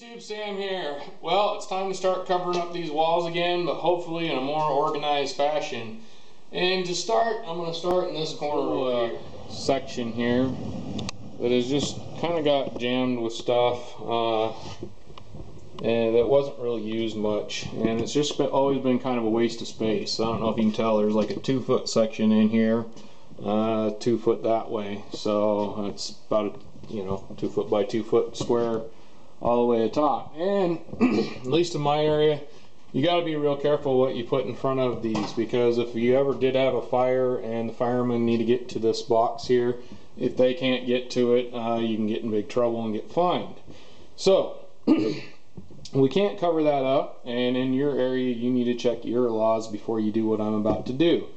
YouTube, Sam here. Well, it's time to start covering up these walls again, but hopefully in a more organized fashion. And to start, I'm going to start in this corner section here that has just kind of got jammed with stuff and that wasn't really used much, and it's just always been kind of a waste of space. I don't know if you can tell, there's like a 2-foot section in here, 2 foot that way, so it's about a 2 foot by 2 foot square all the way to top. And at least in my area, you got to be real careful what you put in front of these, because if you ever did have a fire and the firemen need to get to this box here, if they can't get to it, you can get in big trouble and get fined. So we can't cover that up, and in your area you need to check your laws before you do what I'm about to do.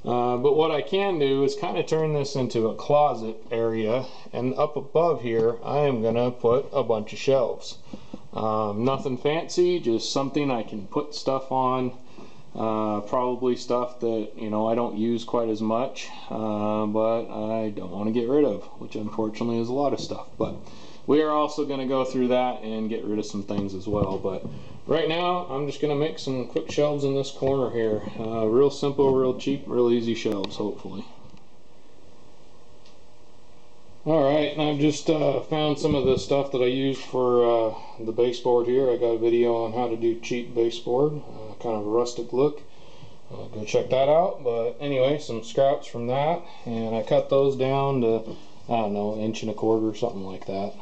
But what I can do is kind of turn this into a closet area, and up above here I am gonna put a bunch of shelves. Nothing fancy, just something I can put stuff on, probably stuff that I don't use quite as much, but I don't want to get rid of, which unfortunately is a lot of stuff. But we are also going to go through that and get rid of some things as well. But right now I'm just going to make some quick shelves in this corner here. Real simple, real cheap, real easy shelves, hopefully. Alright, and I've just found some of the stuff that I used for the baseboard here. I got a video on how to do cheap baseboard, kind of a rustic look. Go check that out. But anyway, some scraps from that, and I cut those down to, I don't know, 1 1/4 inches, something like that.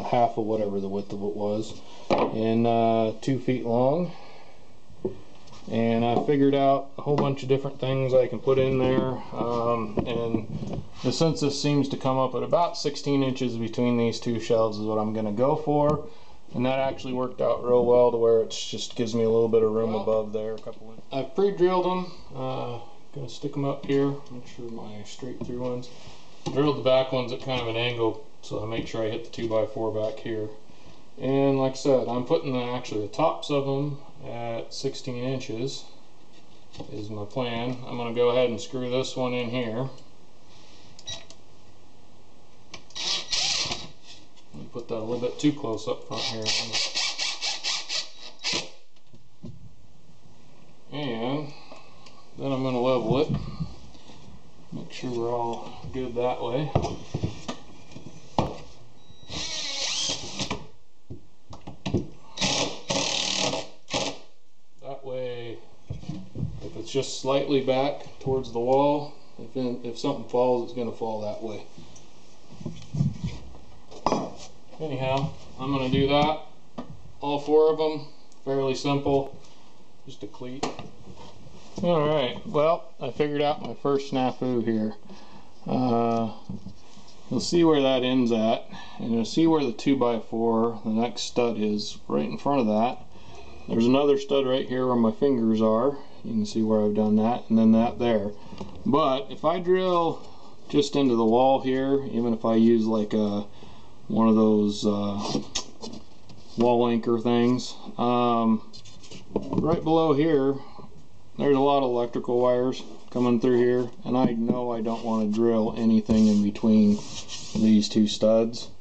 Half of whatever the width of it was, and 2 feet long. And I figured out a whole bunch of different things I can put in there, and the census seems to come up at about 16 inches between these two shelves is what I'm going to go for, and that actually worked out real well to where it just gives me a little bit of room above there. I've pre-drilled them. Gonna stick them up here. Make sure my straight through ones. Drilled the back ones at kind of an angle, so I make sure I hit the 2x4 back here. And like I said, I'm putting actually the tops of them at 16 inches is my plan. I'm going to go ahead and screw this one in here. Let me put that a little bit too close up front here. And then I'm going to level it. Make sure we're all good that way. It's just slightly back towards the wall. If something falls, it's going to fall that way. Anyhow, I'm going to do that. All 4 of them. Fairly simple. Just a cleat. Alright, well, I figured out my first snafu here. You'll see where that ends at, and you'll see where the 2x4, the next stud, is right in front of that. There's another stud right here where my fingers are. You can see where I've done that, and then that there. But if I drill just into the wall here, even if I use like one of those wall anchor things, right below here, there's a lot of electrical wires coming through here, and I know I don't want to drill anything in between these two studs.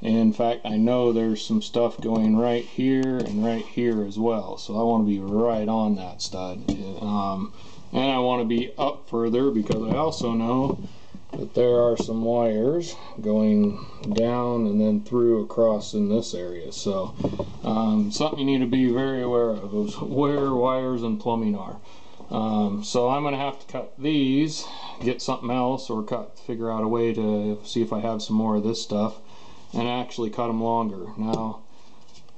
In fact, I know there's some stuff going right here and right here as well, so I want to be right on that stud, and I want to be up further because I also know that there are some wires going down and then through across in this area. So something you need to be very aware of is where wires and plumbing are. So I'm going to have to cut these, get something else, or figure out a way to see if I have some more of this stuff, and actually cut them longer. Now,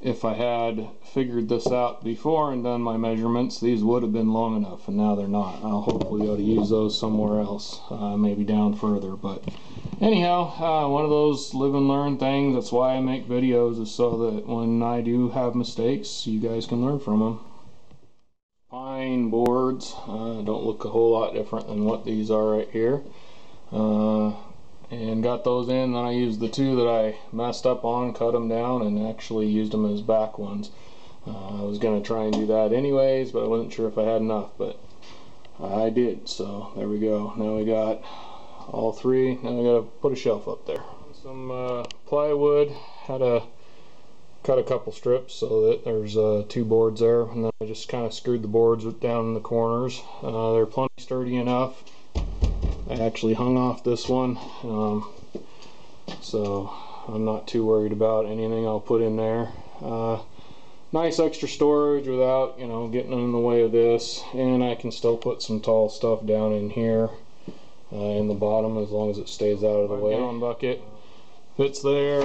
if I had figured this out before and done my measurements, these would have been long enough, and now they're not. I'll hopefully be able to use those somewhere else, maybe down further. But anyhow, one of those live and learn things. That's why I make videos, is so that when I do have mistakes, you guys can learn from them. Pine boards don't look a whole lot different than what these are right here. And got those in. Then I used the 2 that I messed up on, cut them down, and actually used them as back ones. I was going to try and do that anyways, but I wasn't sure if I had enough, but I did. So there we go. Now we got all 3. Now we got to put a shelf up there. Some plywood. Had a cut a couple strips so that there's 2 boards there, and then I just kind of screwed the boards down in the corners. They're plenty sturdy enough. I actually hung off this one, so I'm not too worried about anything I'll put in there. Nice extra storage without, you know, getting in the way of this, and I can still put some tall stuff down in here in the bottom as long as it stays out of the way. 5-gallon bucket fits there,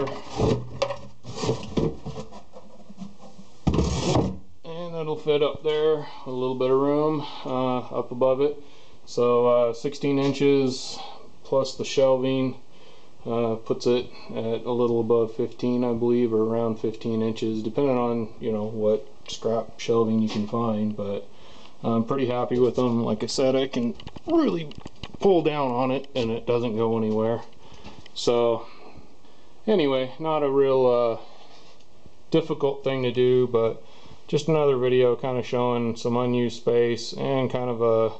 and it'll fit up there with a little bit of room up above it. So 16 inches plus the shelving puts it at a little above 15, I believe, or around 15 inches, depending on, you know, what scrap shelving you can find. But I'm pretty happy with them. Like I said, I can really pull down on it and it doesn't go anywhere. So anyway, not a real difficult thing to do, but just another video kind of showing some unused space and kind of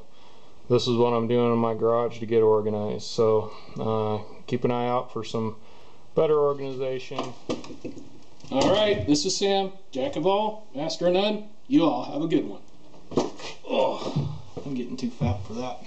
this is what I'm doing in my garage to get organized. So keep an eye out for some better organization. Alright, this is Sam, Jack of all, master of none. You all have a good one. Oh, I'm getting too fat for that.